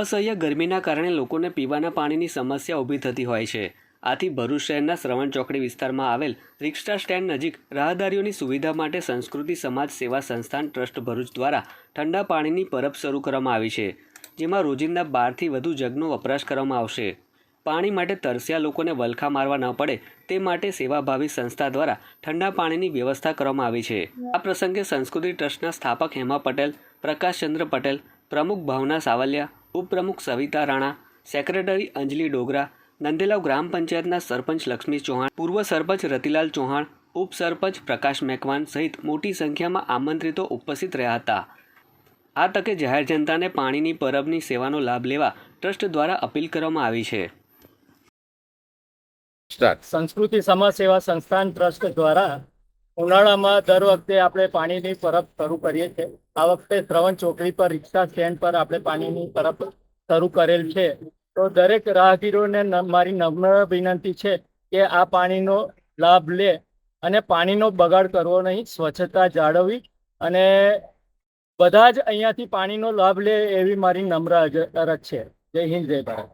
અસહ્ય ગરમીના કારણે લોકોને પીવાના પાણીની સમસ્યા ઊભી થતી હોય છે। આથી ભરૂચ શહેરના શ્રવણ ચોકડી વિસ્તારમાં આવેલ રિક્ષા સ્ટેન્ડ નજીક રાહદારીઓની સુવિધા માટે સંસ્કૃતિ સમાજ સેવા સંસ્થાન ટ્રસ્ટ ભરૂચ દ્વારા ઠંડા પાણીની પરબ શરૂ કરવામાં આવી છે, જેમાં રોજિંદા 12થી વધુ જગનો વપરાશ કરવામાં આવશે। પાણી માટે તરસ્યા લોકોને વલખા મારવા ન પડે તે માટે સેવાભાવી સંસ્થા દ્વારા ઠંડા પાણીની વ્યવસ્થા કરવામાં આવી છે। આ પ્રસંગે સંસ્કૃતિ ટ્રસ્ટના સ્થાપક હેમા પટેલ, પ્રકાશચંદ્ર પટેલ, પ્રમુખ ભાવના સાવલિયા, ઉપપ્રમુખ સવિતા રાણા, સેક્રેટરી અંજલિ ડોગરા, નંદેલાવ ગ્રામ પંચાયતના સરપંચ લક્ષ્મી ચૌહાણ, પૂર્વ સરપંચ રતિલાલ ચૌહાણ, ઉપસરપંચ પ્રકાશ મેકવાન સહિત મોટી સંખ્યામાં આમંત્રિતો ઉપસ્થિત રહ્યા હતા। આ તકે જાહેર જનતાને પાણીની પરબની સેવાનો લાભ લેવા ટ્રસ્ટ દ્વારા અપીલ કરવામાં આવી છે। સંસ્કૃતિ સમાજ સેવા સંસ્થાન ટ્રસ્ટ દ્વારા ઉનાળામાં દર વખતે આપણે પાણીની પરબ શરૂ કરીએ છીએ। આ વખતે શ્રવણ ચોકડી પર રિક્ષા સ્ટેન્ડ પર આપણે પાણીની પરબ શરૂ કરેલ છે। તો દરેક રાહગીરોને મારી નમ્ર વિનંતી છે કે આ પાણીનો લાભ લે અને પાણીનો બગાડ કરવો નહીં, સ્વચ્છતા જાળવવી અને બધા જ અહીંયાથી પાણીનો લાભ લે એવી મારી નમ્ર અરજ છે। જય હિન્દ, જય ભારત।